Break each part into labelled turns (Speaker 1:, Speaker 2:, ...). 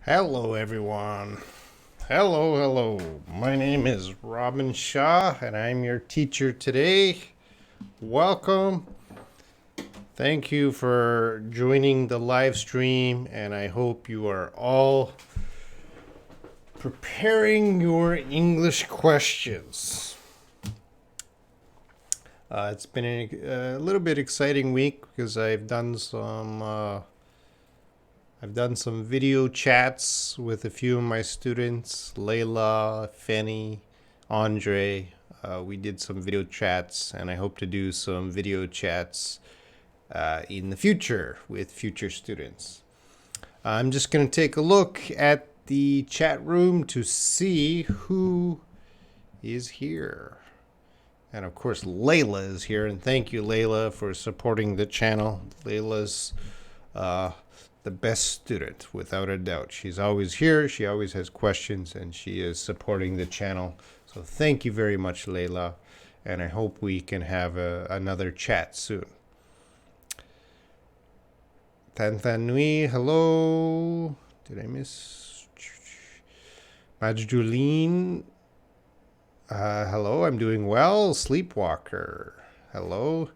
Speaker 1: Hello, everyone. Hello. My name is Robin Shaw, and I'm your teacher today. Welcome. Thank you for joining the live stream, and I hope you are all preparing your English questions. It's been a little bit exciting week because I've done some video chats with a few of my students, Layla, Fanny, Andre. We did some video chats, and I hope to do some video chats in the future with future students. I'm just going to take a look at the chat room to see who is here. And of course, Layla is here, and thank you, Layla, for supporting the channel. Layla's the best student, without a doubt. She's always here, she always has questions, and she is supporting the channel. So thank you very much, Layla, and I hope we can have another chat soon. Tantanui, hello. Did I miss? Majduline, hello, I'm doing well. Sleepwalker, hello.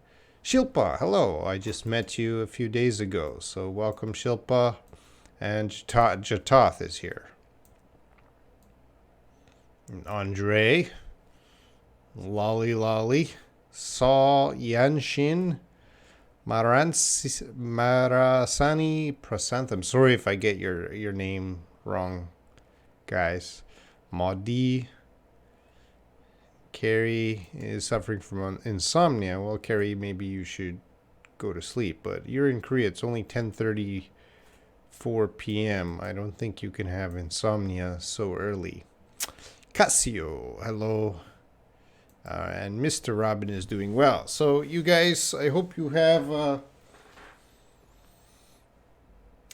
Speaker 1: Shilpa, hello. I just met you a few days ago, so welcome, Shilpa. And Jatoth is here. And Andre, Lolly, Saw Yanshin, Marasani Prasant. I'm sorry if I get your name wrong, guys. Maudie. Carrie is suffering from insomnia. Well, Carrie, maybe you should go to sleep. But you're in Korea. It's only 10:34 p.m. I don't think you can have insomnia so early. Casio, hello. And Mr. Robin is doing well. So you guys, I hope you have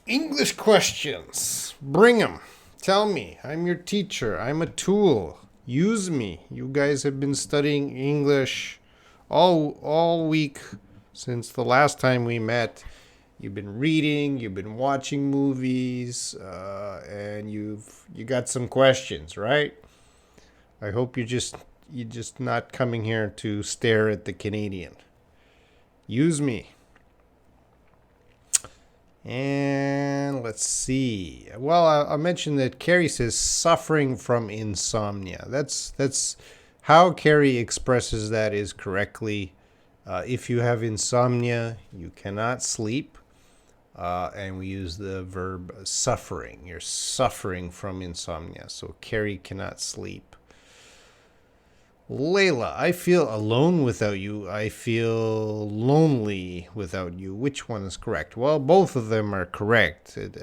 Speaker 1: English questions. Bring them. Tell me. I'm your teacher. I'm a tool. Use me. You guys have been studying English all week since the last time we met. You've been reading, you've been watching movies, and you got some questions, right? I hope you're just not coming here to stare at the Canadian. Use me. And let's see. Well, I'll mention that Carrie says suffering from insomnia. That's how Carrie expresses that is correctly. If you have insomnia, you cannot sleep. And we use the verb suffering. You're suffering from insomnia. So Carrie cannot sleep. Layla, I feel alone without you. I feel lonely without you. Which one is correct? Well, both of them are correct. But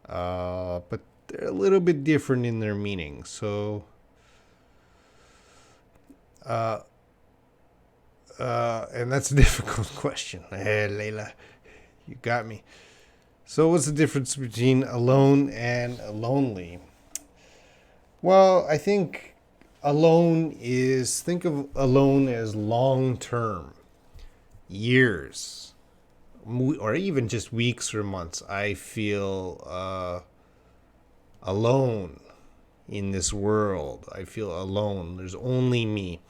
Speaker 1: they're a little bit different in their meaning. So, and that's a difficult question. Hey, Layla, you got me. So, what's the difference between alone and lonely? Well, I think think of alone as long term, years, or even just weeks or months. I feel alone in this world. I feel alone. There's only me.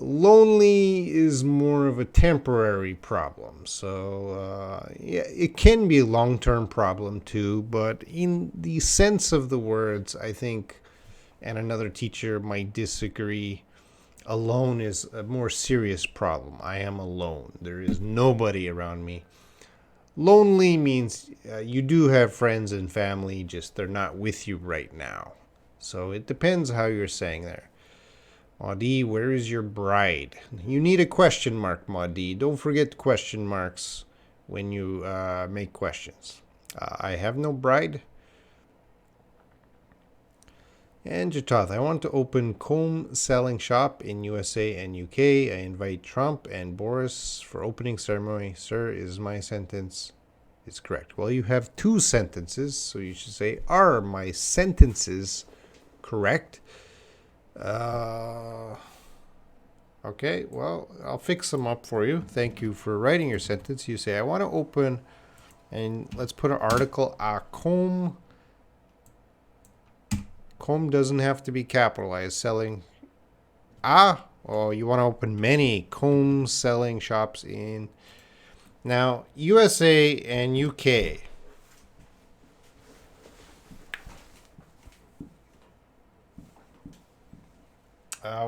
Speaker 1: Lonely is more of a temporary problem. So, yeah, it can be a long term problem too, but in the sense of the words, I think, and another teacher might disagree, alone is a more serious problem. I am alone. There is nobody around me. Lonely means you do have friends and family, just they're not with you right now. So it depends how you're saying there. Maudie, where is your bride? You need a question mark, Maudie. Don't forget question marks when you make questions. I have no bride. And Jatoth, I want to open comb selling shop in USA and UK. I invite Trump and Boris for opening ceremony. Sir, is my sentence is correct? Well, you have two sentences, so you should say, are my sentences correct? Okay, well, I'll fix them up for you. Thank you for writing your sentence. You say, I want to open And let's put an article, a comb. Comb doesn't have to be capitalized. Selling, oh, you want to open many comb selling shops in now USA and UK.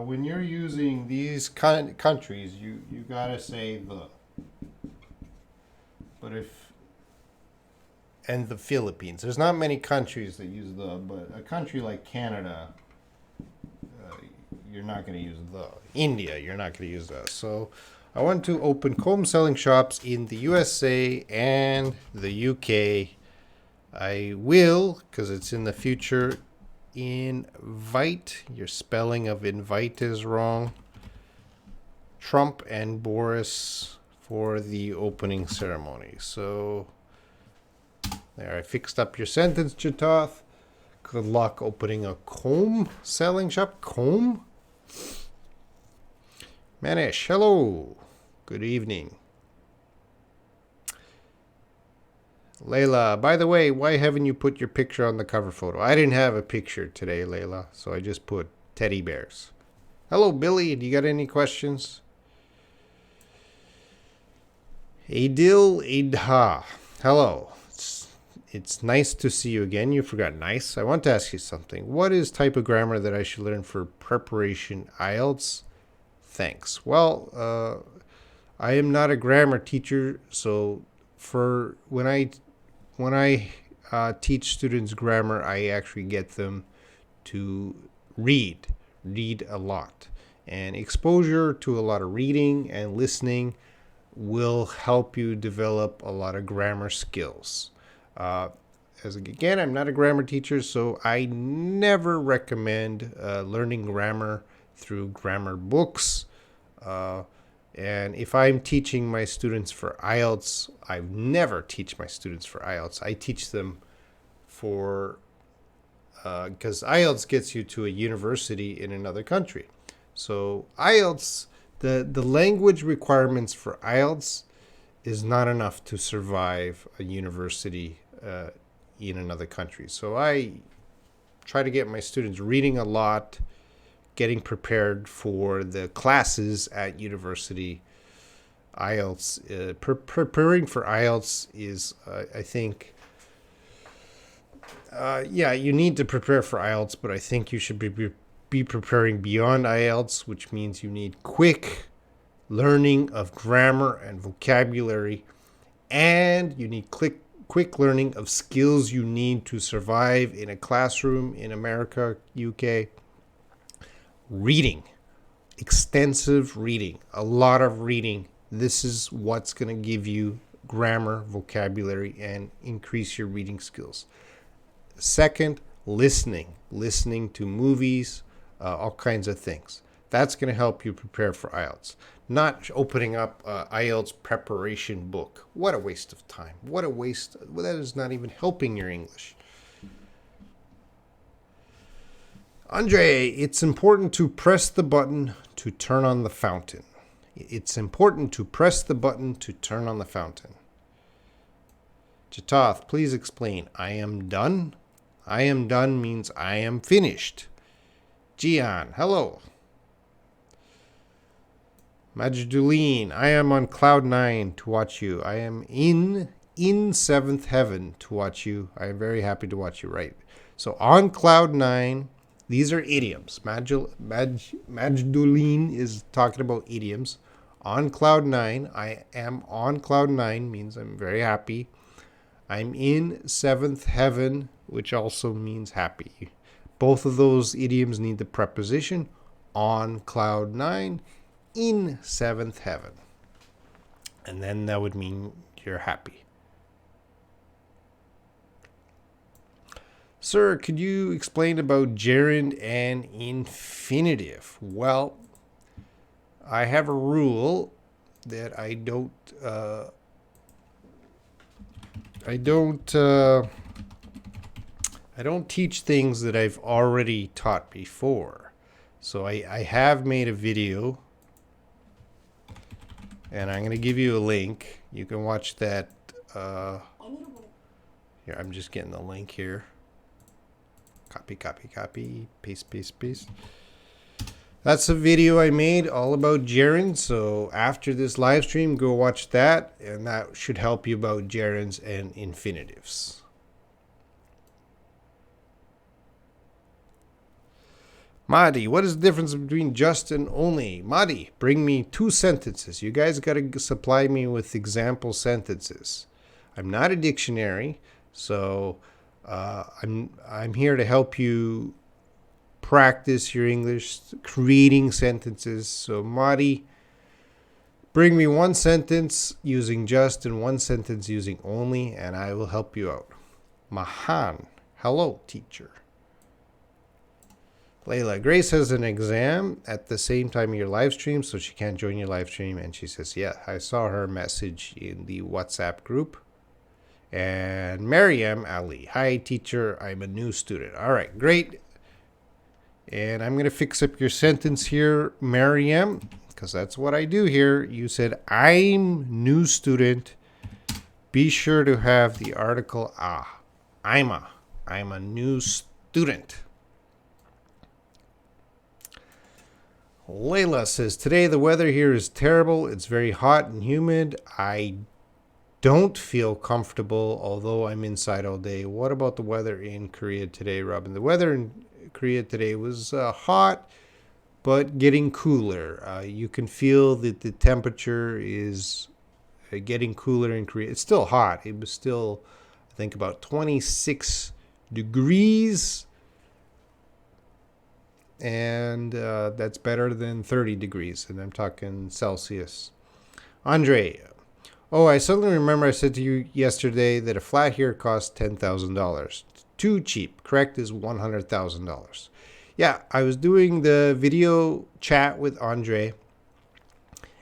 Speaker 1: When you're using these countries, you gotta say the. But if and the Philippines, there's not many countries that use the. But a country like Canada, you're not gonna use the. India, you're not gonna use that. So, I want to open comb selling shops in the USA and the UK. I will, because it's in the future. Invite. Your spelling of invite is wrong. Trump and Boris for the opening ceremony. So there, I fixed up your sentence, Chitoth. Good luck opening a comb selling shop. Comb? Manish, hello. Good evening. Layla, by the way, why haven't you put your picture on the cover photo? I didn't have a picture today, Layla, so I just put teddy bears. Hello, Billy. Do you got any questions? Adil Idha. Hello. It's nice to see you again. You forgot nice. I want to ask you something. What is type of grammar that I should learn for preparation IELTS? Thanks. Well, I am not a grammar teacher, so for when I teach students grammar, I actually get them to read a lot. And exposure to a lot of reading and listening will help you develop a lot of grammar skills. As again, I'm not a grammar teacher, so I never recommend learning grammar through grammar books. And if I'm teaching my students for IELTS, I never teach my students for IELTS. I teach them for, because IELTS gets you to a university in another country. So IELTS, the language requirements for IELTS is not enough to survive a university in another country. So I try to get my students reading a lot, getting prepared for the classes at university. IELTS, preparing for IELTS is, I think, yeah, you need to prepare for IELTS, but I think you should be preparing beyond IELTS, which means you need quick learning of grammar and vocabulary, and you need quick learning of skills you need to survive in a classroom in America, UK. Reading, extensive reading, a lot of reading. This is what's going to give you grammar, vocabulary, and increase your reading skills. Second, listening to movies, all kinds of things. That's going to help you prepare for IELTS. Not opening up IELTS preparation book. What a waste of time. What a waste. Well, that is not even helping your English. Andre, it's important to press the button to turn on the fountain. It's important to press the button to turn on the fountain. Chitath, please explain. I am done. I am done means I am finished. Gian, hello. Majduline, I am on cloud 9 to watch you. I am in seventh heaven to watch you. I am very happy to watch you, right? So on cloud 9, these are idioms. Majduline is talking about idioms. On cloud 9, I am on cloud 9 means I'm very happy. I'm in seventh heaven, which also means happy. Both of those idioms need the preposition on cloud 9, in seventh heaven. And then that would mean you're happy. Sir, could you explain about gerund and infinitive? Well, I have a rule that I don't teach things that I've already taught before. So I have made a video, and I'm going to give you a link. You can watch that Here, I'm just getting the link here. Copy, copy, copy. Paste, paste, paste. That's a video I made all about gerunds. So after this live stream, go watch that. And that should help you about gerunds and infinitives. Madi, what is the difference between just and only? Madi, bring me 2 sentences. You guys got to supply me with example sentences. I'm not a dictionary, so I'm here to help you practice your English, creating sentences. So Madi, bring me 1 sentence using just and 1 sentence using only, and I will help you out. Mahan, hello, teacher. Layla, Grace has an exam at the same time of your live stream, so she can't join your live stream. And she says, yeah, I saw her message in the WhatsApp group. And Mariam Ali, hi, teacher, I'm a new student. All right, great. And I'm going to fix up your sentence here, Mariam, because that's what I do here. You said, I'm new student. Be sure to have the article I'm a new student. Layla says, today the weather here is terrible. It's very hot and humid. I don't feel comfortable, although I'm inside all day. What about the weather in Korea today, Robin? The weather in Korea today was hot, but getting cooler. You can feel that the temperature is getting cooler in Korea. It's still hot. It was still, I think, about 26 degrees. And that's better than 30 degrees. And I'm talking Celsius. Andre, oh, I suddenly remember I said to you yesterday that a flat here costs $10,000. Too cheap. Correct is $100,000. Yeah, I was doing the video chat with Andre.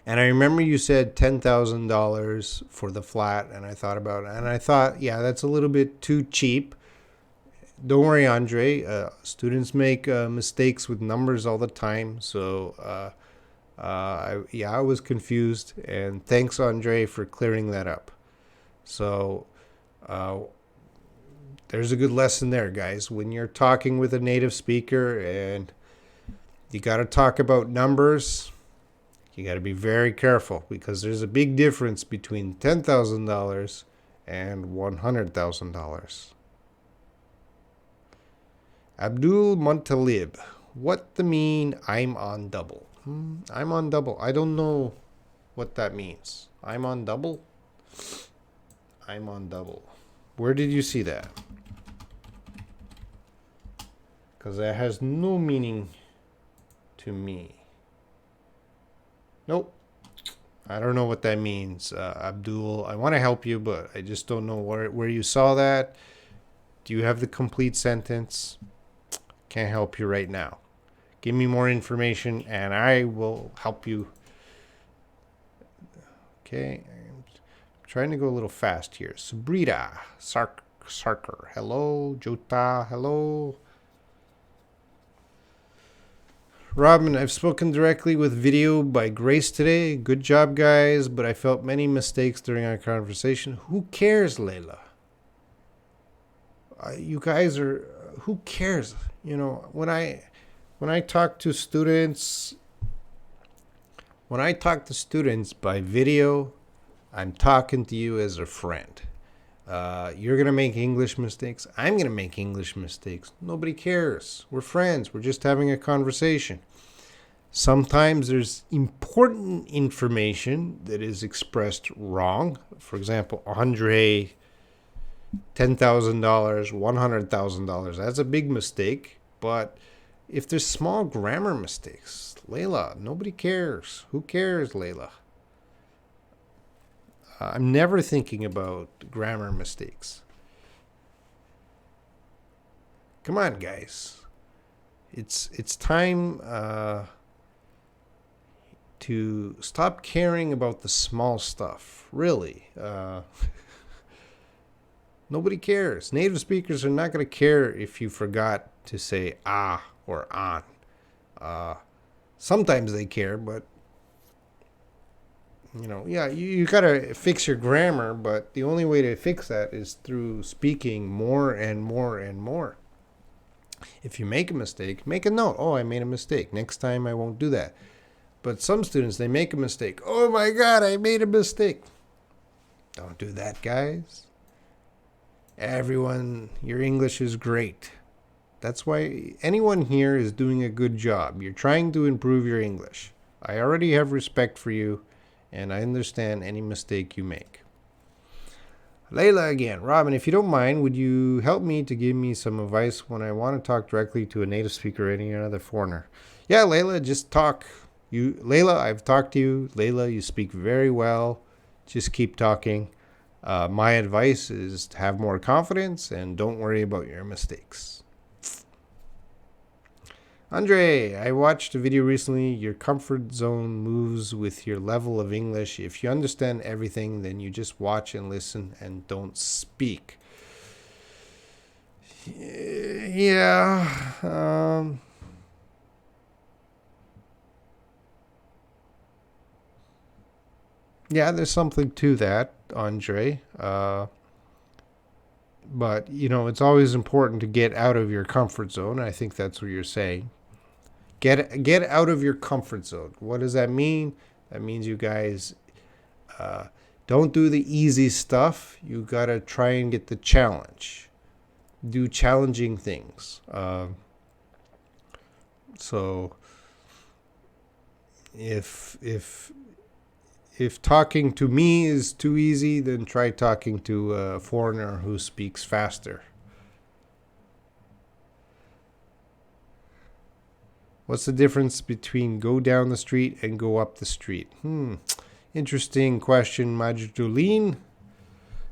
Speaker 1: And I remember you said $10,000 for the flat. And I thought about it. And I thought, yeah, that's a little bit too cheap. Don't worry, Andre. Students make mistakes with numbers all the time. So, I was confused. And thanks, Andre, for clearing that up. So, there's a good lesson there, guys. When you're talking with a native speaker and you got to talk about numbers, you got to be very careful because there's a big difference between $10,000 and $100,000. Abdul Montalib, what the mean I'm on double? I'm on double. I don't know what that means. I'm on double? I'm on double. Where did you see that? Because that has no meaning to me. Nope. I don't know what that means, Abdul. I want to help you, but I just don't know where you saw that. Do you have the complete sentence? Can't help you right now. Give me more information and I will help you. Okay. I'm trying to go a little fast here. Subrita, Sarker, hello. Jota, hello. Robin, I've spoken directly with video by Grace today. Good job, guys, but I felt many mistakes during our conversation. Who cares, Layla? You guys are... Who cares? You know, when I talk to students, by video, I'm talking to you as a friend. You're going to make English mistakes. I'm going to make English mistakes. Nobody cares. We're friends. We're just having a conversation. Sometimes there's important information that is expressed wrong. For example, Andre, $10,000, $100,000. That's a big mistake. But if there's small grammar mistakes, Layla, nobody cares. Who cares, Layla? I'm never thinking about grammar mistakes. Come on, guys. It's time to stop caring about the small stuff. Really. Nobody cares. Native speakers are not going to care if you forgot to say or on. Sometimes they care, but Yeah, you gotta fix your grammar, but the only way to fix that is through speaking more and more and more. If you make a mistake, make a note. Oh, I made a mistake. Next time I won't do that. But some students, they make a mistake. Oh my God, I made a mistake. Don't do that, guys. Everyone, your English is great. That's why anyone here is doing a good job. You're trying to improve your English. I already have respect for you, and I understand any mistake you make. Layla again. Robin, if you don't mind, would you help me to give me some advice when I want to talk directly to a native speaker or any other foreigner? Yeah, Layla, just talk. Layla, I've talked to you. Layla, you speak very well. Just keep talking. My advice is to have more confidence and don't worry about your mistakes. Andre, I watched a video recently. Your comfort zone moves with your level of English. If you understand everything, then you just watch and listen and don't speak. Yeah. Yeah, there's something to that, Andre. But, it's always important to get out of your comfort zone. I think that's what you're saying. Get out of your comfort zone. What does that mean? That means you guys don't do the easy stuff. You got to try and get the challenge. Do challenging things. So if talking to me is too easy, then try talking to a foreigner who speaks faster. What's the difference between go down the street and go up the street? Interesting question, Majduleen.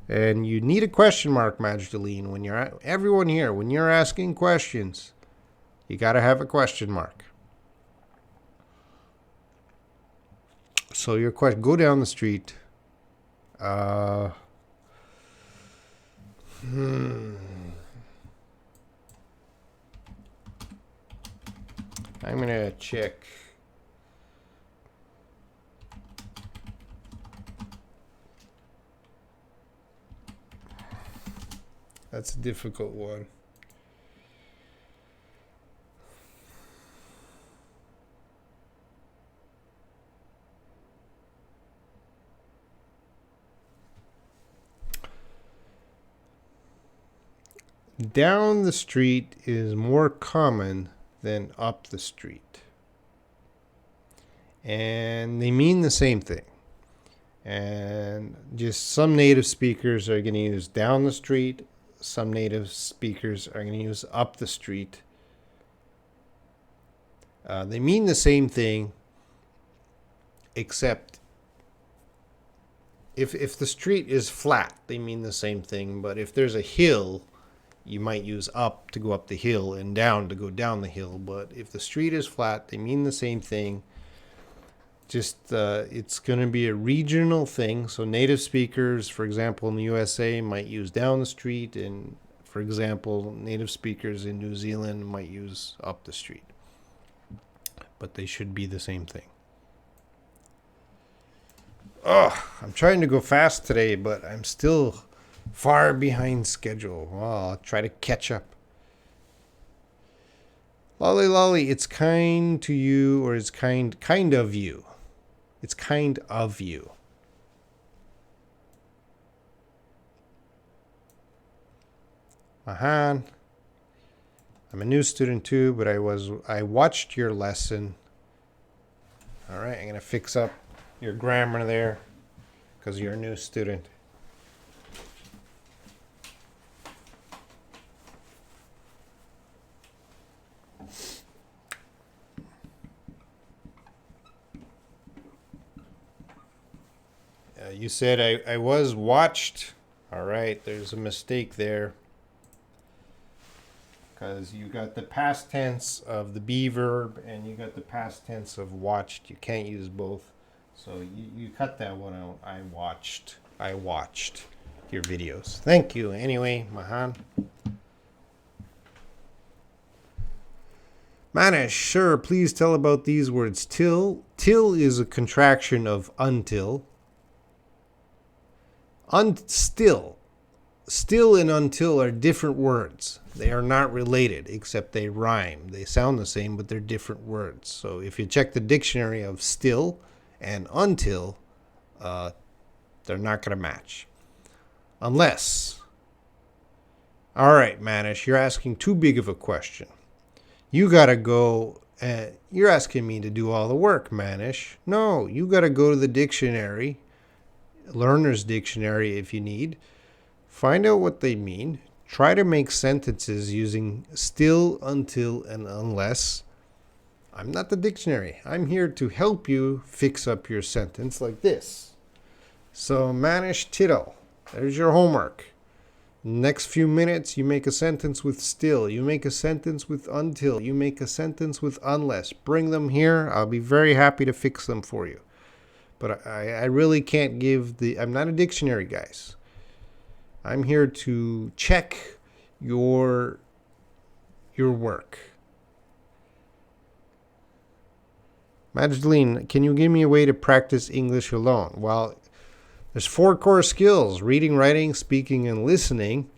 Speaker 1: And you need a question mark, Majduleen. When everyone here, when you're asking questions, you got to have a question mark. So your question, go down the street. I'm going to check. That's a difficult one. Down the street is more common than up the street. And they mean the same thing. And just some native speakers are going to use down the street. Some native speakers are going to use up the street. They mean the same thing, except if the street is flat, they mean the same thing. But if there's a hill, you might use up to go up the hill and down to go down the hill. But if the street is flat, they mean the same thing. Just it's going to be a regional thing. So native speakers, for example, in the USA might use down the street. And for example, native speakers in New Zealand might use up the street. But they should be the same thing. Oh, I'm trying to go fast today, but I'm still far behind schedule. Well, I'll try to catch up. Lolly, it's kind to you, or it's kind of you. It's kind of you. Mahan, I'm a new student too, but I watched your lesson. All right, I'm gonna fix up your grammar there because you're a new student. You said I was watched. All right, there's a mistake there. Because you got the past tense of the be verb and you got the past tense of watched. You can't use both. So you cut that one out. I watched your videos. Thank you. Anyway, Mahan. Manish, sure, please tell about these words. Till. Till is a contraction of until. Still. Still and until are different words. They are not related, except they rhyme. They sound the same, but they're different words. So if you check the dictionary of still and until, they're not going to match. Unless. All right, Manish, you're asking too big of a question. You got to go. You're asking me to do all the work, Manish. No, you got to go to the dictionary, Learner's Dictionary if you need. Find out what they mean. Try to make sentences using still, until, and unless. I'm not the dictionary. I'm here to help you fix up your sentence like this. So, Manish Tittle, there's your homework. Next few minutes, you make a sentence with still. You make a sentence with until. You make a sentence with unless. Bring them here. I'll be very happy to fix them for you. But I really can't give I'm not a dictionary, guys. I'm here to check your work. Magdalene, can you give me a way to practice English alone? Well, there's 4 core skills: reading, writing, speaking, and listening.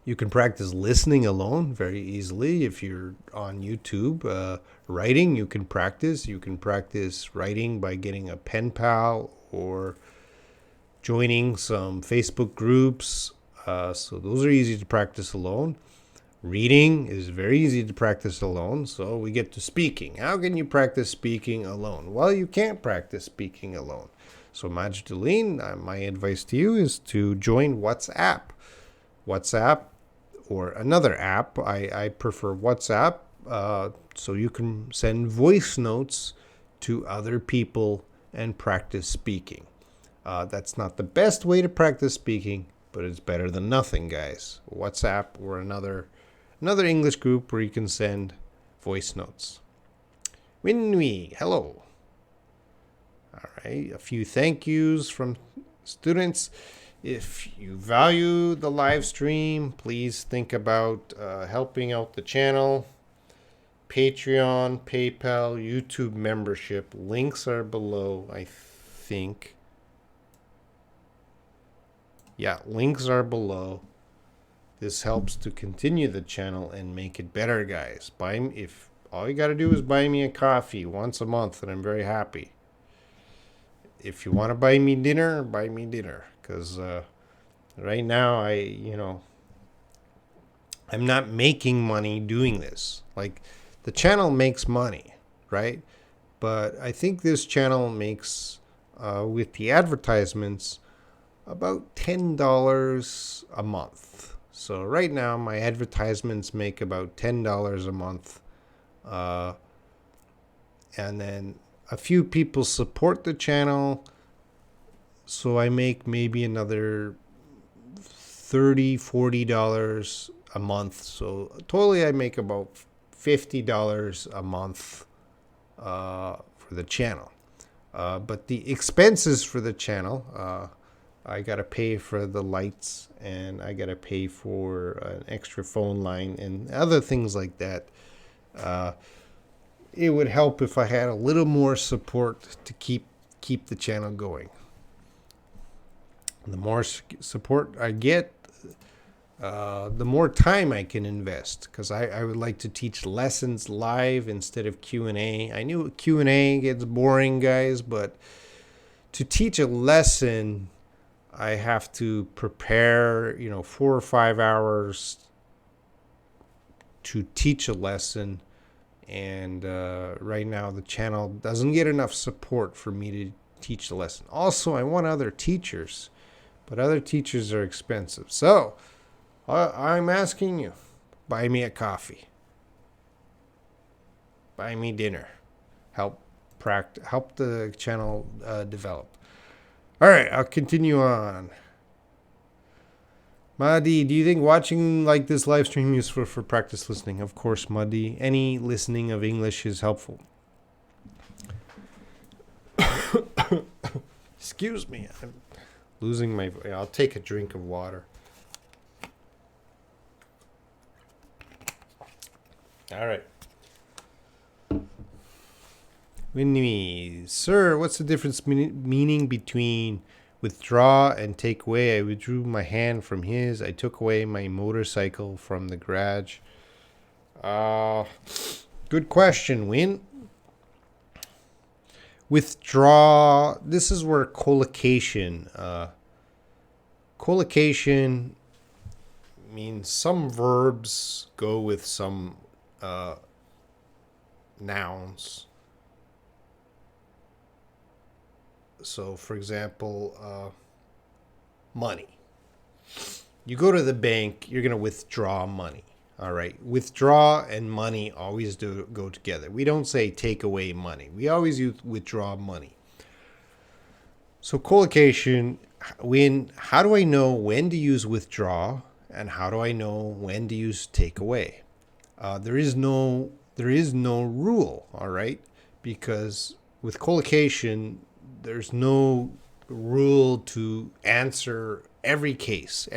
Speaker 1: You can practice listening alone very easily if you're on YouTube. Writing, you can practice. You can practice writing by getting a pen pal or joining some Facebook groups. So those are easy to practice alone. Reading is very easy to practice alone. So we get to speaking. How can you practice speaking alone? Well, you can't practice speaking alone. So Magdalene, my advice to you is to join WhatsApp. WhatsApp or another app. I prefer WhatsApp. So you can send voice notes to other people and practice speaking. That's not the best way to practice speaking, but it's better than nothing, guys. WhatsApp or another English group where you can send voice notes. Winwi, hello. All right, a few thank yous from students. If you value the live stream, please think about helping out the channel. Patreon, PayPal, YouTube membership. Links are below, I think. Yeah, links are below. This helps to continue the channel and make it better, guys. If all you got to do is buy me a coffee once a month, and I'm very happy. If you want to buy me dinner, because right now I'm not making money doing this. Like, the channel makes money, right? But I think this channel makes with the advertisements about $10 a month. So right now my advertisements make about $10 a month, and then a few people support the channel, so I make maybe another $30-40 a month. So totally I make about $50 a month for the channel. But the expenses for the channel, I got to pay for the lights, and I got to pay for an extra phone line and other things like that. It would help if I had a little more support to keep the channel going. The more support I get, the more time I can invest, because I would like to teach lessons live instead of Q&A. I knew Q&A gets boring, guys, but to teach a lesson, I have to prepare, 4 or 5 hours to teach a lesson. And right now the channel doesn't get enough support for me to teach the lesson. Also, I want other teachers, but other teachers are expensive. So I'm asking you, buy me a coffee, buy me dinner, help the channel develop. All right, I'll continue on. Madi, do you think watching like this live stream is useful for practice listening? Of course, Madi. Any listening of English is helpful. Excuse me, I'm losing my voice. I'll take a drink of water. All right. Winnie, sir, what's the difference meaning between withdraw and take away? I withdrew my hand from his. I took away my motorcycle from the garage. Uh, Good question, Win. Withdraw. This is where collocation. Collocation means some verbs go with some nouns. So, for example, money. You go to the bank, you're going to withdraw money. All right. Withdraw and money always do go together. We don't say take away money. We always use withdraw money. So collocation, how do I know when to use withdraw and how do I know when to use take away? There is no rule, all right? Because with collocation, there's no rule to answer every case.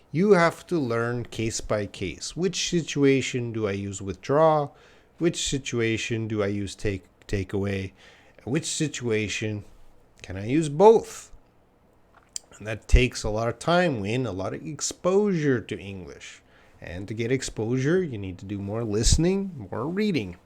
Speaker 1: You have to learn case by case. Which situation do I use withdraw? Which situation do I use take away? And which situation can I use both? And that takes a lot of time, a lot of exposure to English. And to get exposure, you need to do more listening, more reading.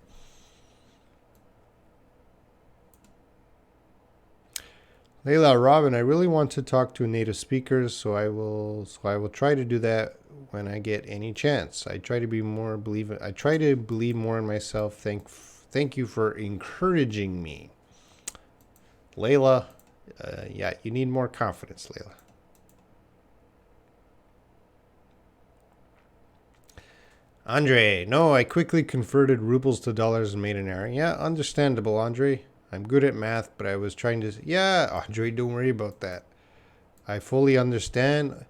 Speaker 1: Layla, Robin, I really want to talk to native speakers, so I will try to do that when I get any chance. I try to believe more in myself. Thank you for encouraging me. Layla, yeah, you need more confidence, Layla. Andre, no, I quickly converted rubles to dollars and made an error. Yeah, understandable, Andre. I'm good at math, but I was trying to... Yeah, Andre, don't worry about that. I fully understand.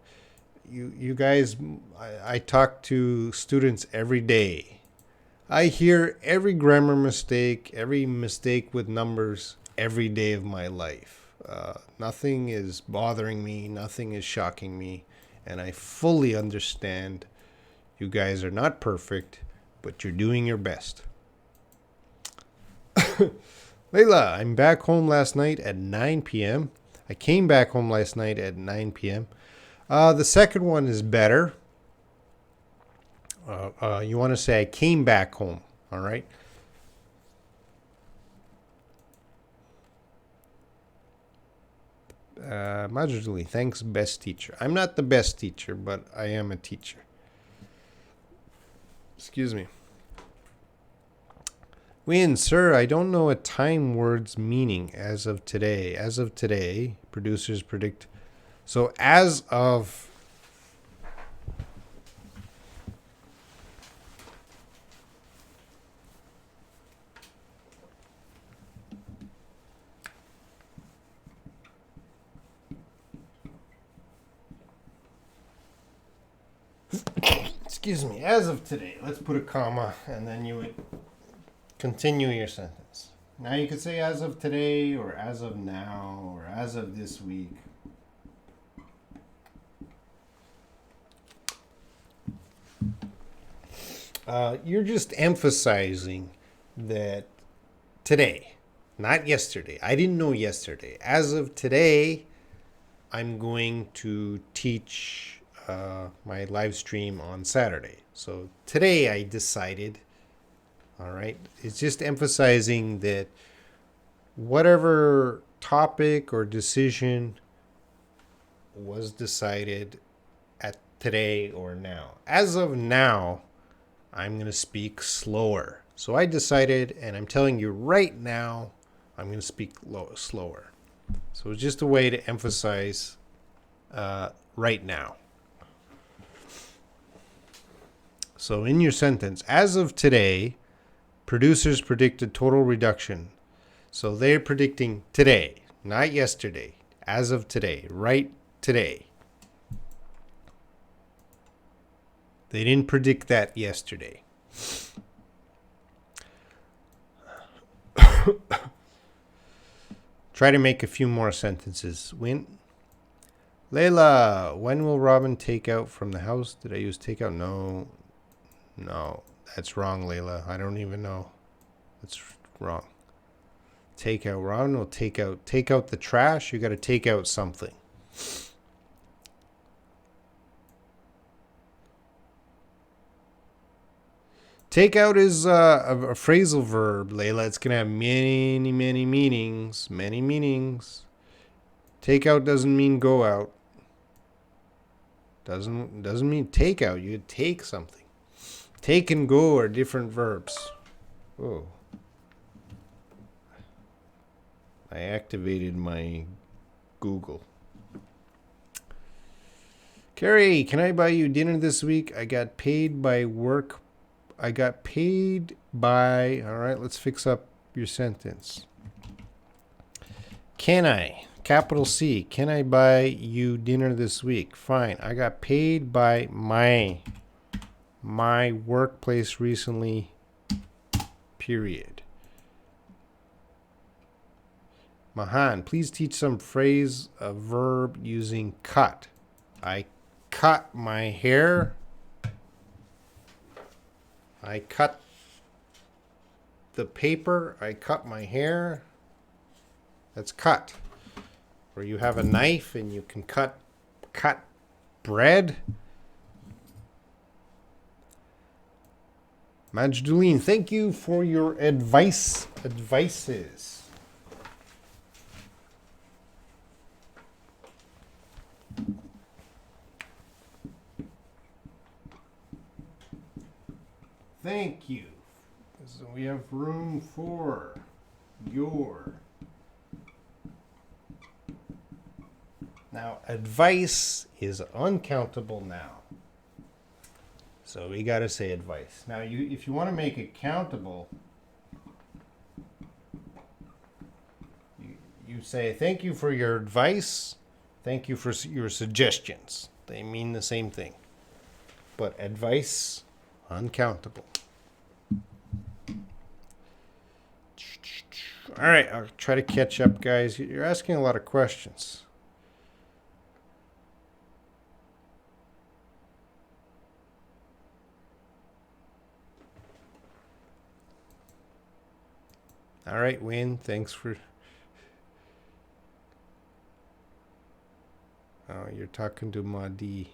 Speaker 1: You guys, I talk to students every day. I hear every grammar mistake, every mistake with numbers every day of my life. Nothing is bothering me. Nothing is shocking me. And I fully understand you guys are not perfect, but you're doing your best. Layla, I'm back home last night at 9 p.m. I came back home last night at 9 p.m. The second one is better. You want to say I came back home, all right? Majorly, thanks, best teacher. I'm not the best teacher, but I am a teacher. Excuse me. Win, sir, I don't know a time word's meaning as of today. As of today, producers predict. So as of... Excuse me, as of today, let's put a comma and then you would continue your sentence. Now you could say as of today or as of now or as of this week. You're just emphasizing that today, not yesterday. I didn't know yesterday. As of today, I'm going to teach my live stream on Saturday. So today I decided, all right, it's just emphasizing that whatever topic or decision was decided at today or now. As of now, I'm going to speak slower. So I decided, and I'm telling you right now, I'm going to speak slower. So it's just a way to emphasize right now. So in your sentence, as of today, producers predict a total reduction. So they're predicting today, not yesterday. As of today, right today. They didn't predict that yesterday. Try to make a few more sentences. Layla, when will Robin take out from the house? Did I use take out? No, that's wrong, Layla. I don't even know. That's wrong. Take out. Well, I don't know. Take out. Take out the trash. You got to take out something. Take out is a phrasal verb, Layla. It's gonna have many, many meanings. Many meanings. Take out doesn't mean go out. Doesn't mean take out. You take something. Take and go are different verbs. Oh. I activated my Google. Carrie, can I buy you dinner this week? I got paid by work. All right, let's fix up your sentence. Can I? Capital C. Can I buy you dinner this week? Fine. I got paid by my workplace recently. Period. Mahan, please teach some phrase, a verb using cut. I cut my hair. I cut the paper. I cut my hair. That's cut. Or you have a knife and you can cut bread. Majduline, thank you for your advices. Thank you. So we have room for your. Now, advice is uncountable now. So we got to say advice. Now, if you want to make it countable, you say, thank you for your advice. Thank you for your suggestions. They mean the same thing. But advice, uncountable. All right, I'll try to catch up, guys. You're asking a lot of questions. All right, Wayne, thanks for... Oh, you're talking to Mahdi.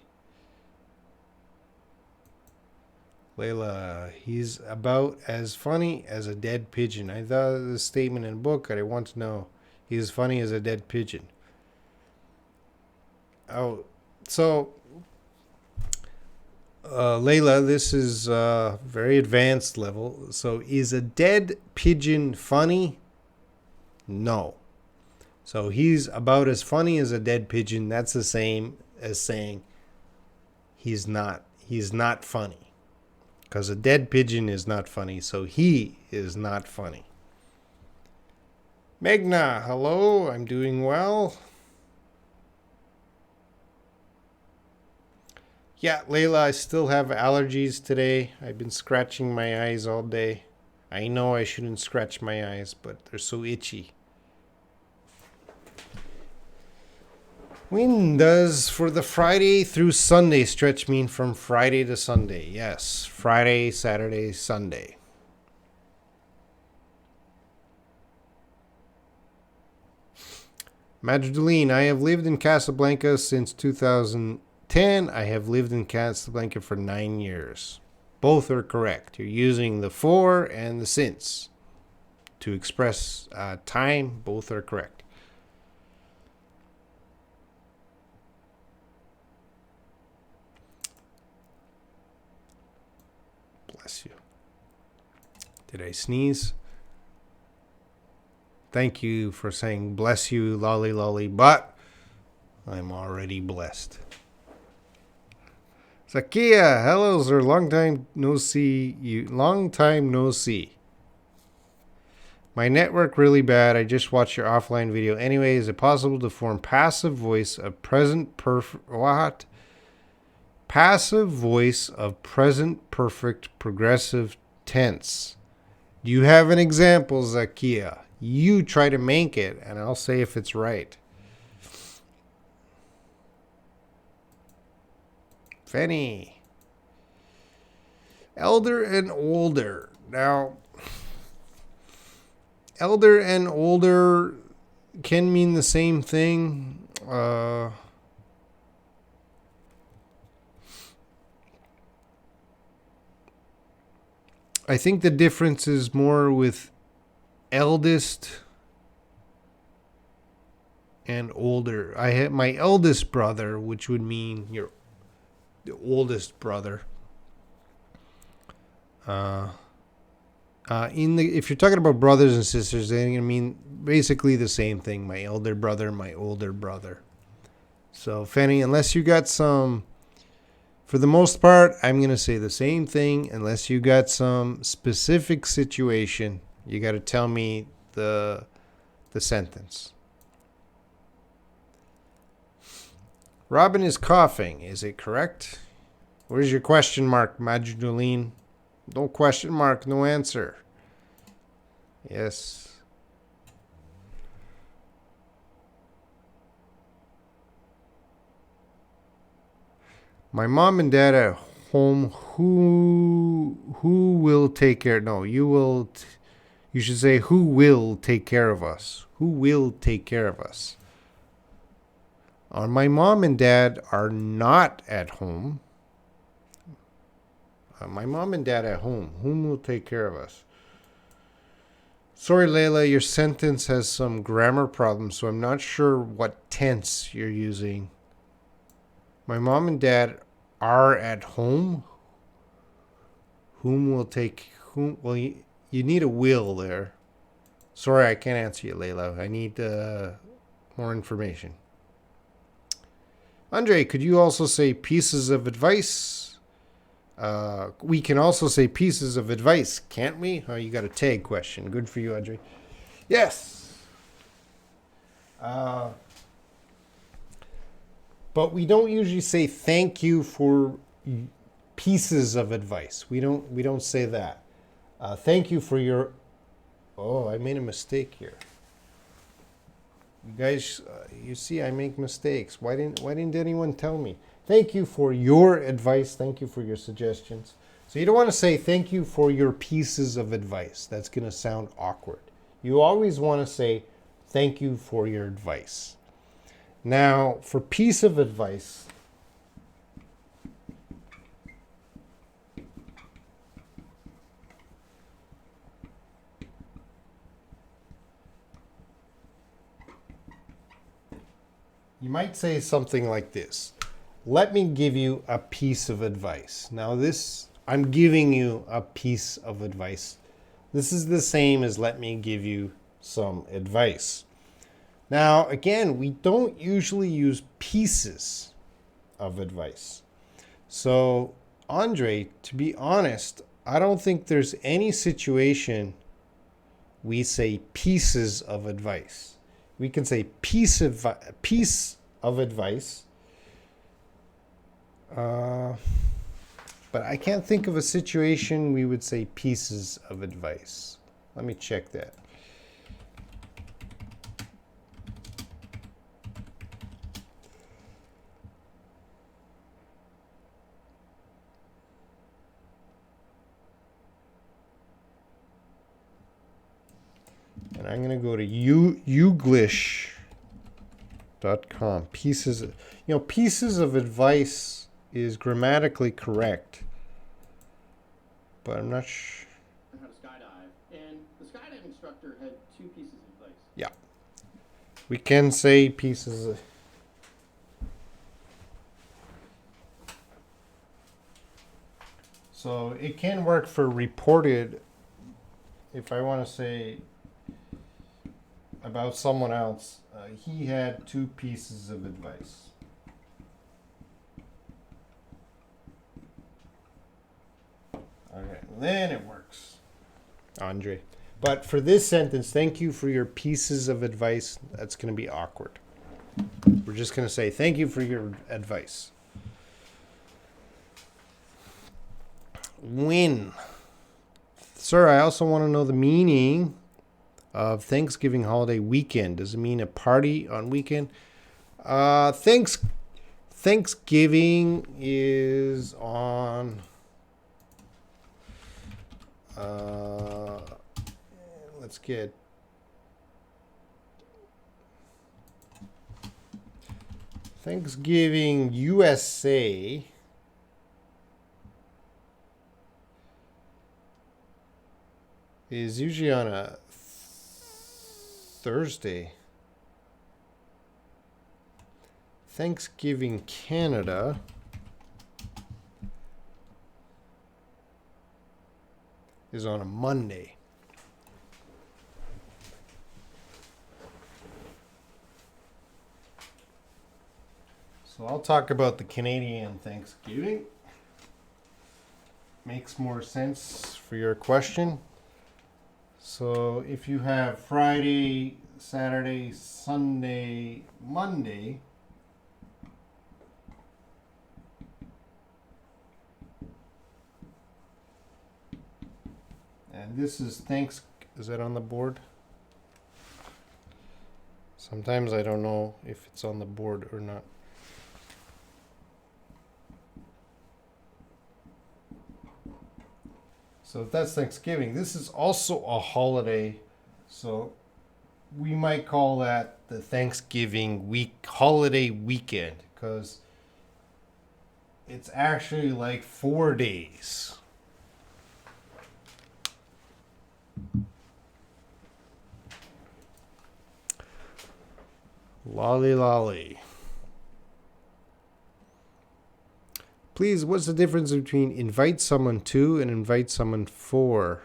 Speaker 1: Layla, he's about as funny as a dead pigeon. I thought of this statement in a book, and I want to know. He's as funny as a dead pigeon. Oh, so... Layla, this is very advanced level. So, is a dead pigeon funny? No. So, he's about as funny as a dead pigeon. That's the same as saying he's not funny. Because a dead pigeon is not funny. So, he is not funny. Megna, hello. I'm doing well. Yeah, Layla, I still have allergies today. I've been scratching my eyes all day. I know I shouldn't scratch my eyes, but they're so itchy. When does for the Friday through Sunday stretch mean from Friday to Sunday? Yes, Friday, Saturday, Sunday. Majduline, I have lived in Casablanca since 2010. I have lived in Casablanca for 9 years. Both are correct. You're using the for and the since to express time. Both are correct. Bless you. Did I sneeze? Thank you for saying bless you, lolly lolly, but I'm already blessed. Zakia, hello, sir. Long time no see. My network really bad. I just watched your offline video. Anyway, is it possible to form passive voice of present perfect? What? Passive voice of present perfect progressive tense. Do you have an example, Zakia? You try to make it, and I'll say if it's right. Fanny. Elder and older. Now, elder and older can mean the same thing. I think the difference is more with eldest and older. I had my eldest brother, which would mean the oldest brother. If you're talking about brothers and sisters, they're gonna mean basically the same thing. My elder brother, my older brother. So, Fanny, unless you got some, for the most part, I'm gonna say the same thing. Unless you got some specific situation, you got to tell me the sentence. Robin is coughing. Is it correct? Where's your question mark, Majduline? No question mark, no answer. Yes. My mom and dad at home. Who will take care? No, you will. You should say who will take care of us. Who will take care of us? My mom and dad are not at home. My mom and dad at home. Whom will take care of us? Sorry, Layla, your sentence has some grammar problems, so I'm not sure what tense you're using. My mom and dad are at home. Whom will take whom? Well, you need a will there. Sorry, I can't answer you, Layla. I need more information. Andre, could you also say pieces of advice? We can also say pieces of advice, can't we? Oh, you got a tag question. Good for you, Andre. Yes. But we don't usually say thank you for pieces of advice. We don't say that. Thank you for your. Oh, I made a mistake here. You guys, you see, I make mistakes. Why didn't anyone tell me? Thank you for your advice. Thank you for your suggestions. So you don't want to say thank you for your pieces of advice. That's going to sound awkward. You always want to say thank you for your advice. Now, for piece of advice, you might say something like this. Let me give you a piece of advice. Now I'm giving you a piece of advice. This is the same as let me give you some advice. Now, again, we don't usually use pieces of advice. So, Andre, to be honest, I don't think there's any situation we say pieces of advice. We can say piece of advice. But I can't think of a situation we would say pieces of advice. Let me check that. And I'm going to go to Youglish.com. Pieces of advice is grammatically correct, but I'm not sure.
Speaker 2: How to skydive, and the skydiving instructor had 2 pieces of advice.
Speaker 1: Yeah, we can say pieces of. So it can work for reported. If I want to say about someone else, he had 2 pieces of advice. Okay, then it works, Andre. But for this sentence, thank you for your pieces of advice, that's going to be awkward. We're just going to say thank you for your advice. When? Sir, I also want to know the meaning of Thanksgiving holiday weekend. Does it mean a party on weekend? Thanksgiving is on. Let's get Thanksgiving USA is usually on a Thursday. Thanksgiving Canada is on a Monday. So I'll talk about the Canadian Thanksgiving. Makes more sense for your question. So if you have Friday, Saturday, Sunday, Monday, and this is is that on the board? Sometimes I don't know if it's on the board or not. So if that's Thanksgiving, this is also a holiday. So we might call that the Thanksgiving week holiday weekend because it's actually like 4 days. Lolly lolly. Please, what's the difference between invite someone to and invite someone for?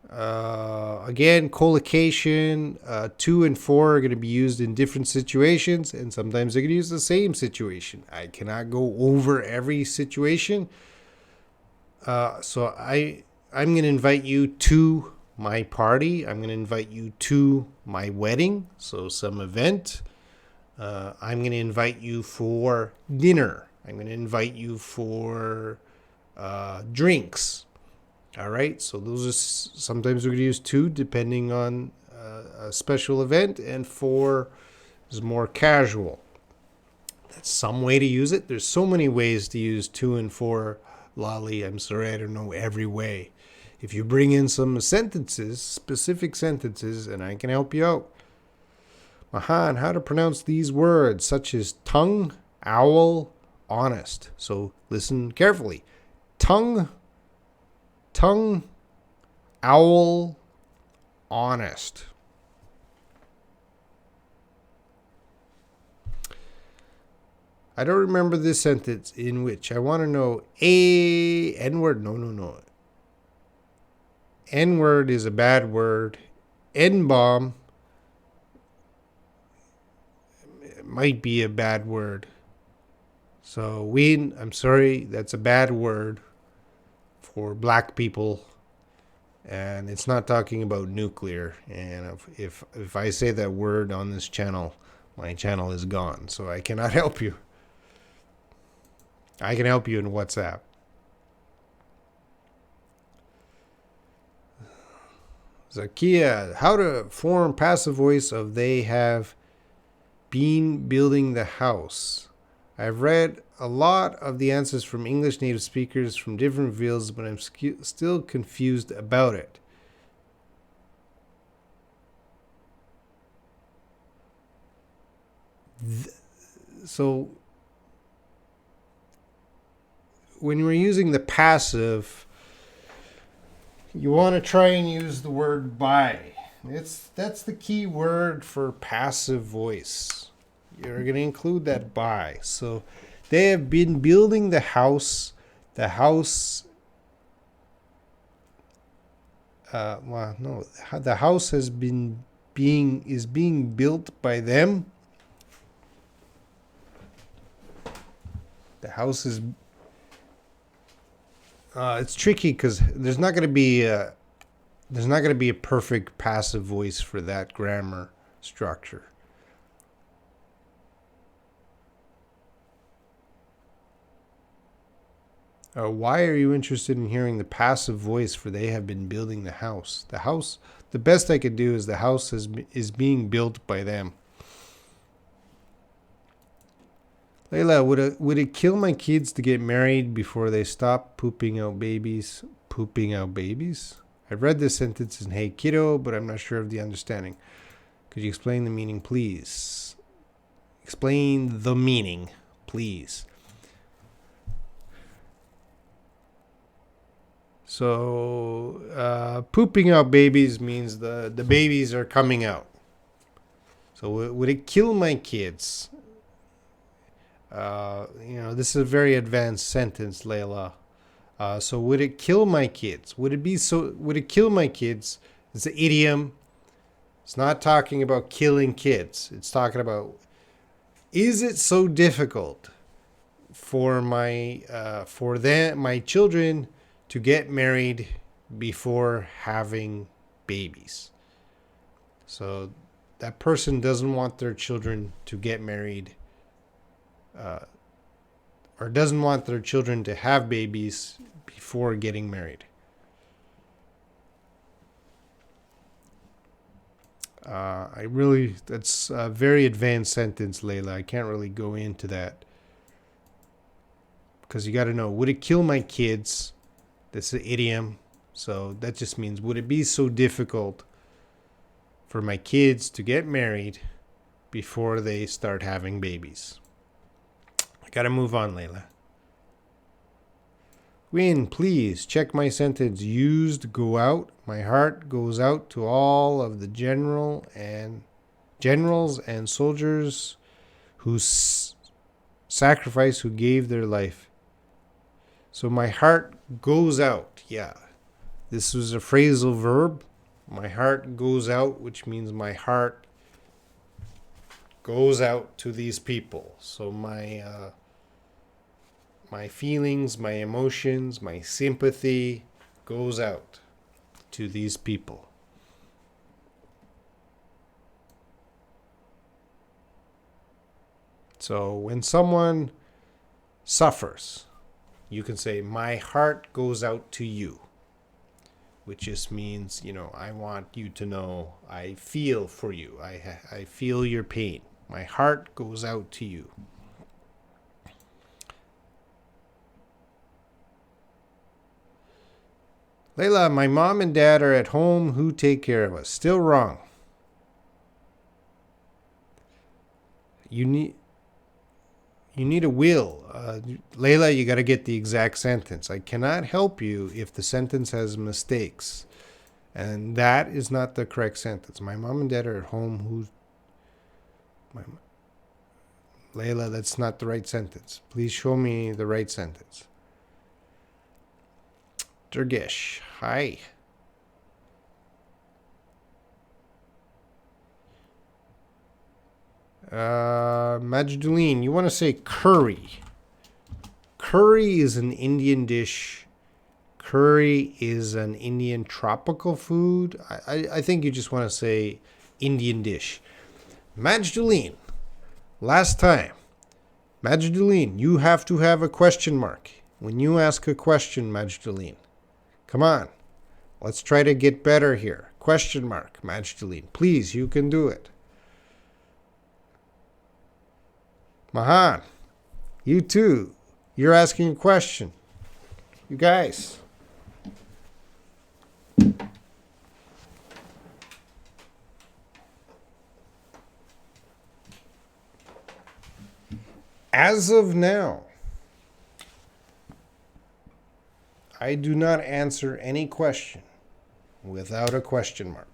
Speaker 1: Again, collocation, to and for are going to be used in different situations, and sometimes they're going to use the same situation. I cannot go over every situation. So I'm going to invite you to my party. I'm going to invite you to my wedding, so some event. I'm going to invite you for dinner. I'm going to invite you for drinks. All right. So those are sometimes we're going to use to depending on a special event, and for is more casual. That's some way to use it. There's so many ways to use to and for, Lolly. I'm sorry, I don't know every way. If you bring in some sentences, specific sentences, and I can help you out. Mahan, how to pronounce these words such as tongue, owl, honest. So listen carefully. Tongue, owl, honest. I don't remember this sentence in which I want to know N-word. No. N-word is a bad word. N-bomb might be a bad word. So I'm sorry, that's a bad word for black people. And it's not talking about nuclear. And if I say that word on this channel, my channel is gone. So I cannot help you. I can help you in WhatsApp. Zakia, how to form passive voice of they have been building the house. I've read a lot of the answers from English native speakers from different fields, but I'm still confused about it. So when we're using the passive, you want to try and use the word by. That's the key word for passive voice. You're going to include that by. So they have been building the house. The house. The house is being built by them. The house is. It's tricky because there's not going to be a perfect passive voice for that grammar structure. Why are you interested in hearing the passive voice for they have been building the house? The best I could do is the house is being built by them. Layla, would it kill my kids to get married before they stop pooping out babies? Pooping out babies? I've read this sentence in Hey Kiddo, but I'm not sure of the understanding. Could you explain the meaning, please? Explain the meaning, please. So, pooping out babies means the babies are coming out. So, would it kill my kids? This is a very advanced sentence, Layla. So, would it kill my kids? Would it kill my kids? It's an idiom. It's not talking about killing kids. It's talking about, is it so difficult for my children to get married before having babies? So that person doesn't want their children to get married, or doesn't want their children to have babies before getting married. That's a very advanced sentence, Layla. I can't really go into that because you got to know, would it kill my kids? That's an idiom. So that just means, would it be so difficult for my kids to get married before they start having babies? I got to move on, Layla. Win, please check my sentence. Used go out. My heart goes out to all of the generals and soldiers who sacrificed, who gave their life. So my heart goes out. Yeah. This was a phrasal verb. My heart goes out, which means my heart goes out to these people. So my feelings, my emotions, my sympathy goes out to these people. So when someone suffers, you can say, my heart goes out to you, which just means, I want you to know I feel for you. I feel your pain. My heart goes out to you. Layla, my mom and dad are at home. Who take care of us? Still wrong. You need a will. Layla, you got to get the exact sentence. I cannot help you if the sentence has mistakes. And that is not the correct sentence. My mom and dad are at home. Layla, that's not the right sentence. Please show me the right sentence. Durgesh, hi. Majduleen, you want to say curry. Curry is an Indian dish. Curry is an Indian tropical food. I think you just want to say Indian dish. Majduleen, last time. Majduleen, you have to have a question mark when you ask a question, Majduleen. Come on. Let's try to get better here. Question mark, Majduleen. Please, you can do it. Mahan, you too. You're asking a question. You guys. As of now, I do not answer any question without a question mark.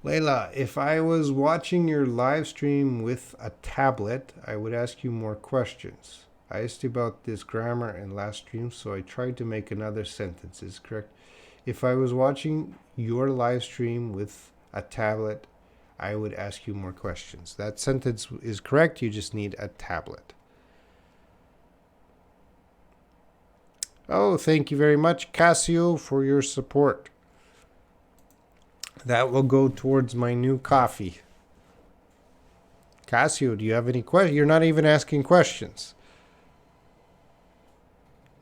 Speaker 1: Layla, if I was watching your live stream with a tablet, I would ask you more questions. I asked you about this grammar in last stream, so I tried to make another sentence. Is correct? If I was watching your live stream with a tablet, I would ask you more questions. That sentence is correct. You just need a tablet. Oh, thank you very much, Casio, for your support. That will go towards my new coffee. Casio, do you have any questions? You're not even asking questions.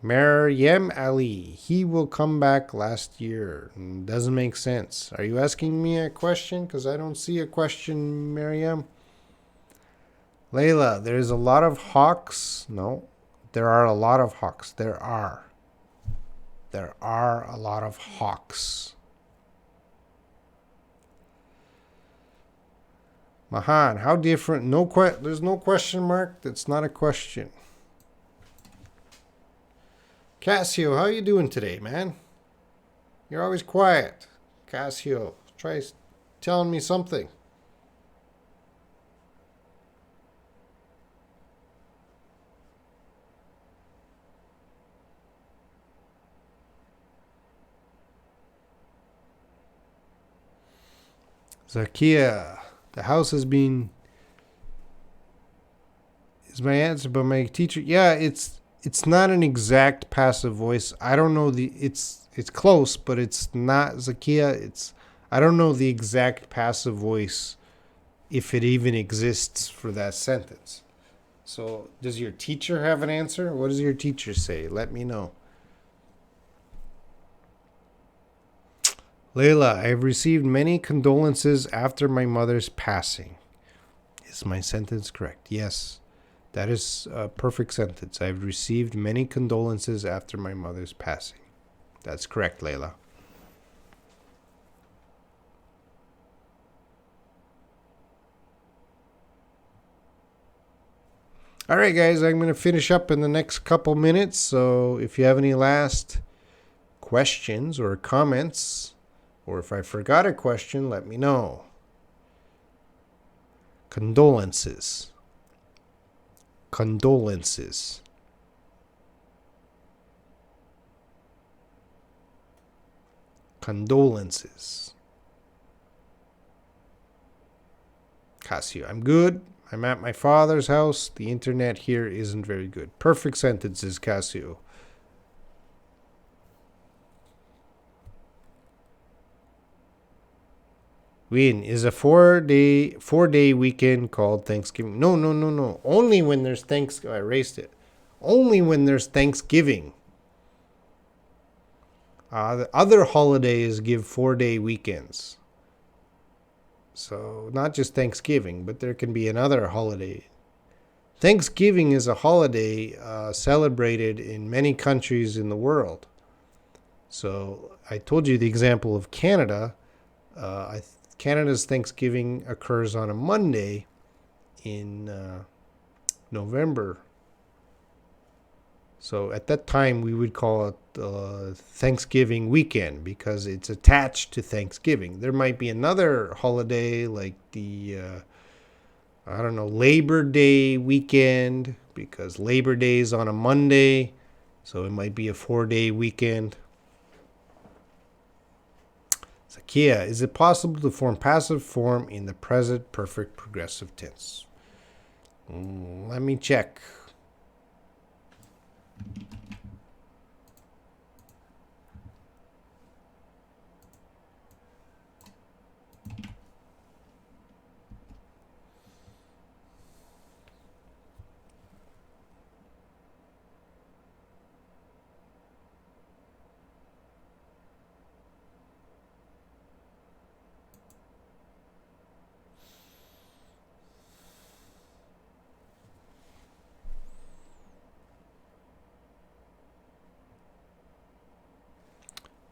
Speaker 1: Maryam Ali, he will come back last year. Doesn't make sense. Are you asking me a question? Because I don't see a question, Maryam. Layla, there's a lot of hawks. No, there are a lot of hawks. There are a lot of hawks. Mahan, how different? There's no question mark. That's not a question. Cassio, how you doing today, man? You're always quiet. Cassio, try telling me something. Zakia, the house has been is my answer, but my teacher, yeah, it's not an exact passive voice. I don't know it's close, but it's not Zakia. It's I don't know the exact passive voice if it even exists for that sentence. So, does your teacher have an answer? What does your teacher say? Let me know. Layla, I have received many condolences after my mother's passing. Is my sentence correct? Yes. That is a perfect sentence. I've received many condolences after my mother's passing. That's correct, Layla. All right, guys, I'm going to finish up in the next couple minutes. So if you have any last questions or comments, or if I forgot a question, let me know. Condolences. Condolences. Condolences. Casio, I'm good. I'm at my father's house. The internet here isn't very good. Perfect sentences, Casio. Win is a four day weekend called Thanksgiving. No. Only when there's Thanksgiving. I erased it. Only when there's Thanksgiving. The other holidays give 4-day weekends. So not just Thanksgiving, but there can be another holiday. Thanksgiving is a holiday celebrated in many countries in the world. So I told you the example of Canada. Canada's Thanksgiving occurs on a Monday in November. So at that time, we would call it Thanksgiving weekend because it's attached to Thanksgiving. There might be another holiday like the, I don't know, Labor Day weekend because Labor Day is on a Monday. So it might be a 4-day weekend. Zakia, is it possible to form passive form in the present perfect progressive tense? Let me check.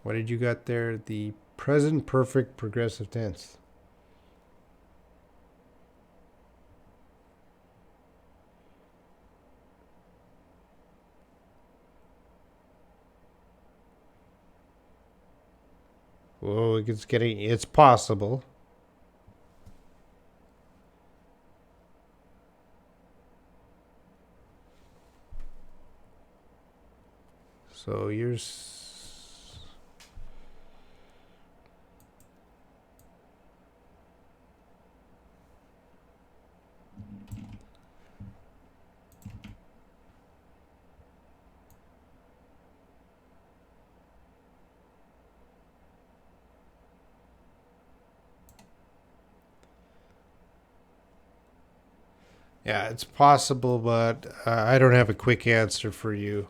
Speaker 1: What did you got there? The present perfect progressive tense. Whoa, it's possible. So yeah, it's possible, but I don't have a quick answer for you.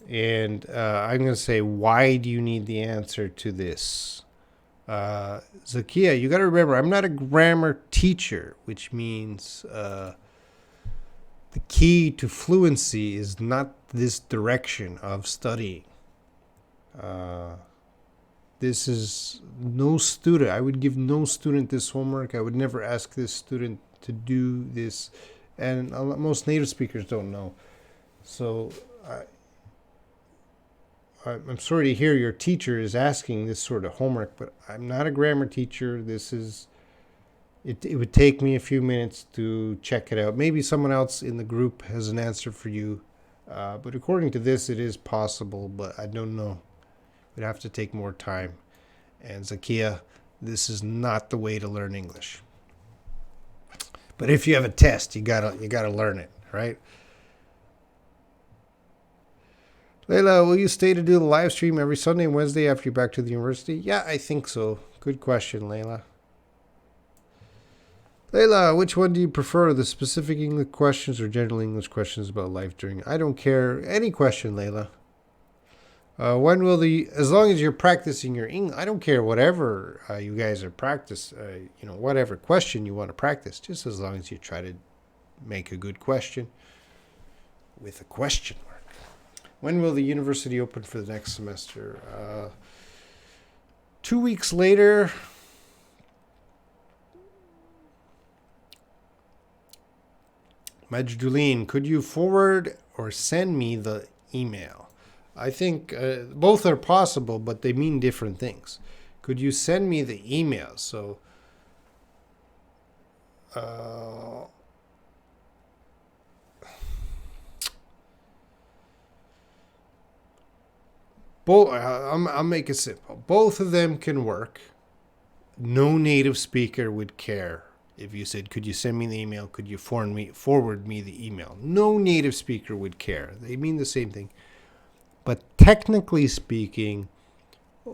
Speaker 1: And I'm going to say, why do you need the answer to this? Zakia, you got to remember, I'm not a grammar teacher, which means the key to fluency is not this direction of studying. This is no student. I would give no student this homework. I would never ask this student to do this. And most native speakers don't know. So I'm sorry to hear your teacher is asking this sort of homework, but I'm not a grammar teacher. It would take me a few minutes to check it out. Maybe someone else in the group has an answer for you. But according to this, it is possible, but I don't know. We'd have to take more time. And Zakia, this is not the way to learn English. But if you have a test, you gotta learn it, right? Layla, will you stay to do the live stream every Sunday and Wednesday after you're back to the university? Yeah, I think so. Good question, Layla. Layla, which one do you prefer, the specific English questions or general English questions about life during? I don't care. Any question, Layla. When will as long as you're practicing your English, I don't care whatever you guys are whatever question you want to practice, just as long as you try to make a good question with a question mark. When will the university open for the next semester? 2 weeks later. Majduline, could you forward or send me the email? I think both are possible, but they mean different things. Could you send me the email? So, I'll make it simple. Both of them can work. No native speaker would care if you said, could you send me the email? Could you forward me the email? No native speaker would care. They mean the same thing. But technically speaking,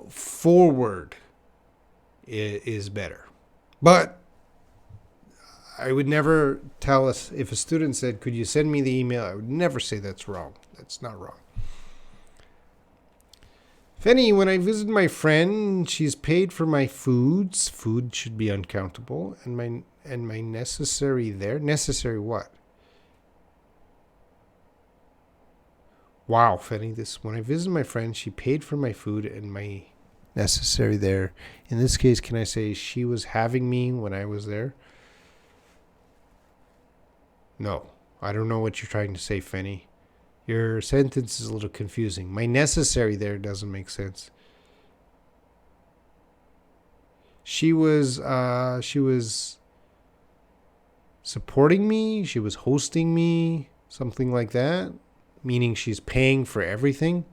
Speaker 1: forward is better. But I would never tell us, if a student said, could you send me the email? I would never say that's wrong. That's not wrong. Fanny, when I visit my friend, she's paid for my foods. Food should be uncountable. And my necessary there. Necessary what? Wow, Fanny, when I visit my friend, she paid for my food and my necessary there. In this case, can I say she was having me when I was there? No, I don't know what you're trying to say, Fanny. Your sentence is a little confusing. My necessary there doesn't make sense. She was supporting me. She was hosting me, something like that. Meaning she's paying for everything.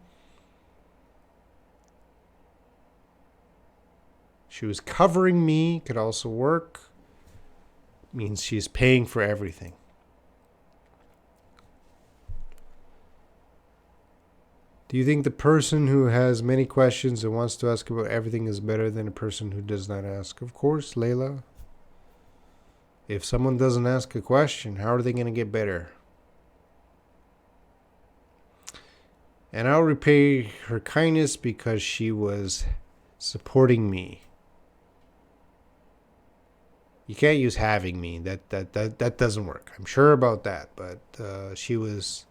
Speaker 1: She was covering me, could also work. Means she's paying for everything. Do you think the person who has many questions and wants to ask about everything is better than a person who does not ask? Of course, Layla. If someone doesn't ask a question, how are they going to get better? And I'll repay her kindness because she was supporting me. You can't use having me. That doesn't work. I'm sure about that. But she was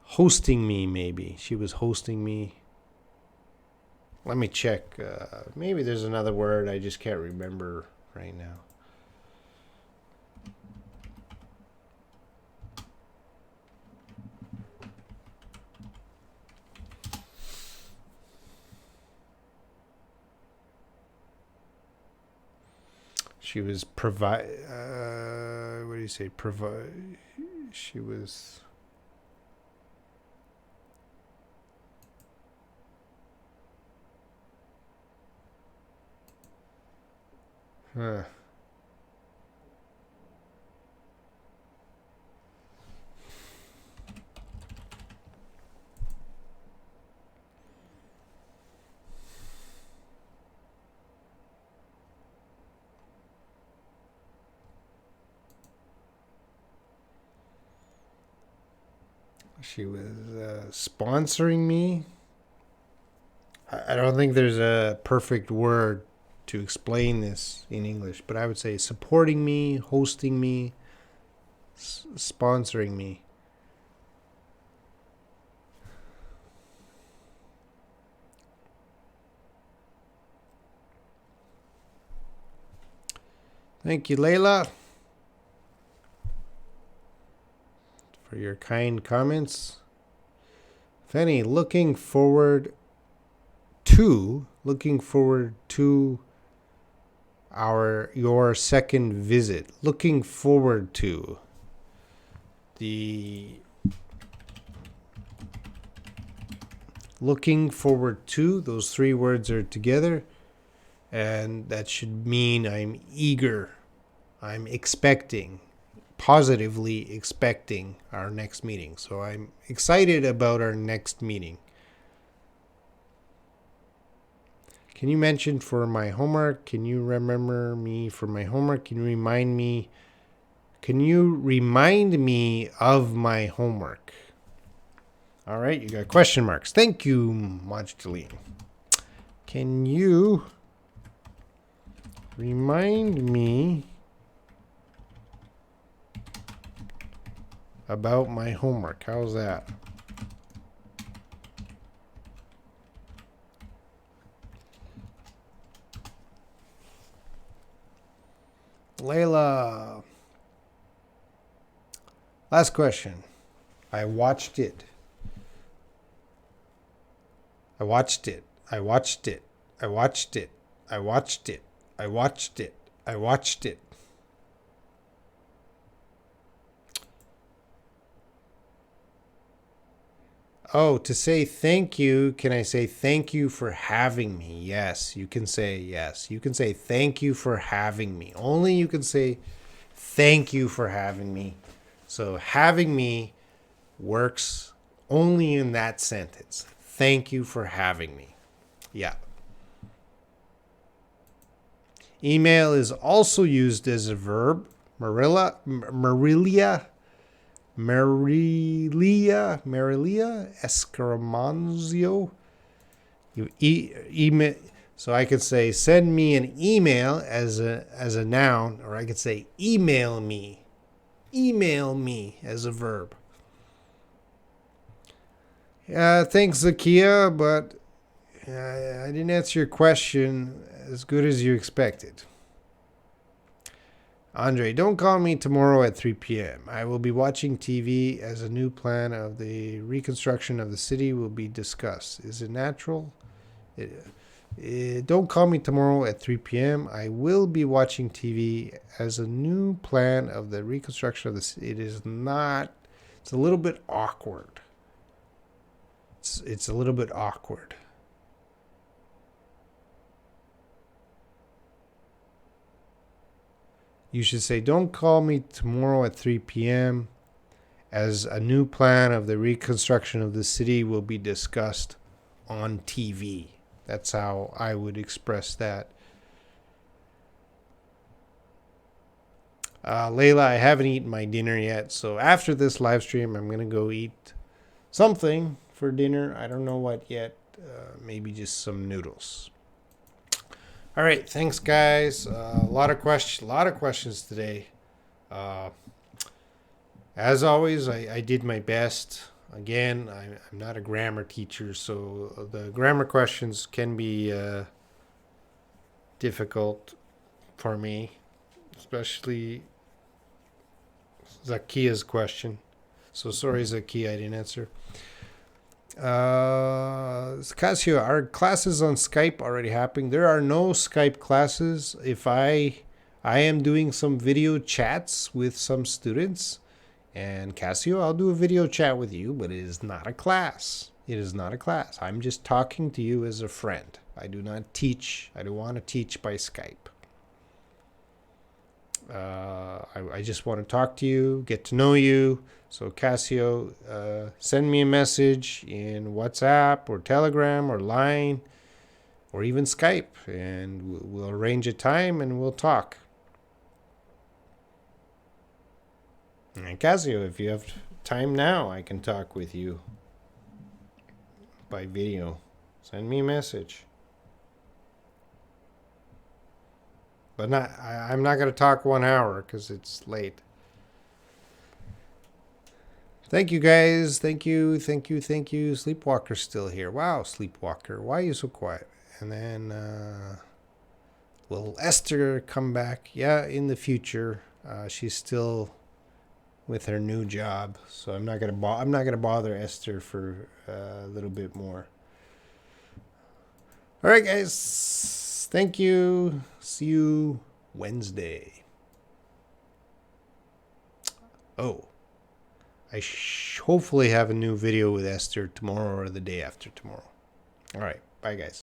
Speaker 1: hosting me, maybe. She was hosting me. Let me check. Maybe there's another word I just can't remember right now. She was what do you say? She was. Huh. She was sponsoring me. I don't think there's a perfect word to explain this in English, but I would say supporting me, hosting me, sponsoring me. Thank you, Layla, for your kind comments. Fanny, looking forward to your second visit. Looking forward to the looking forward to, those three words are together, and that should mean I'm eager, I'm expecting, positively expecting our next meeting. So I'm excited about our next meeting. Can you mention for my homework? Can you remember me for my homework? Can you remind me? Can you remind me of my homework? All right, you got question marks. Thank you, Majdaline. Can you remind me about my homework? How's that? Layla. Last question. I watched it. I watched it. I watched it. I watched it. I watched it. I watched it. I watched it. Oh, to say thank you, can I say thank you for having me? Yes, you can say yes. You can say thank you for having me. Only you can say thank you for having me. So having me works only in that sentence. Thank you for having me. Yeah. Email is also used as a verb. Marilia Escaramanzio. Email. So I could say send me an email as a noun, or I could say email me as a verb. Thanks, Zakia, but I didn't answer your question as good as you expected. Andre, don't call me tomorrow at 3 p.m. I will be watching TV as a new plan of the reconstruction of the city will be discussed. Is it natural? Don't call me tomorrow at 3 p.m. I will be watching TV as a new plan of the reconstruction of the city. It is not. It's a little bit awkward. It's a little bit awkward. You should say, don't call me tomorrow at 3 p.m. as a new plan of the reconstruction of the city will be discussed on TV. That's how I would express that. Layla, I haven't eaten my dinner yet. So after this live stream, I'm going to go eat something for dinner. I don't know what yet. Maybe just some noodles. All right, thanks, guys. A lot of questions today. As always, I did my best. Again, I'm not a grammar teacher, so the grammar questions can be difficult for me, especially Zakia's question. So sorry, Zakia, I didn't answer. Casio, are classes on Skype already happening? There are no Skype classes. If I am doing some video chats with some students, and Casio, I'll do a video chat with you, but it is not a class. It is not a class. I'm just talking to you as a friend. I do not teach. I don't want to teach by Skype. I just want to talk to you, get to know you. So Casio, send me a message in WhatsApp or Telegram or Line or even Skype, and we'll arrange a time and we'll talk. And Casio, if you have time now, I can talk with you by video. Send me a message. But I'm not going to talk 1 hour because it's late. Thank you, guys. Thank you. Sleepwalker's still here. Wow, Sleepwalker. Why are you so quiet? And then Will Esther come back? Yeah, in the future. She's still with her new job, so I'm not gonna bother Esther for a little bit more. All right, guys. Thank you. See you Wednesday. Oh, hopefully have a new video with Esther tomorrow or the day after tomorrow. All right. Bye, guys.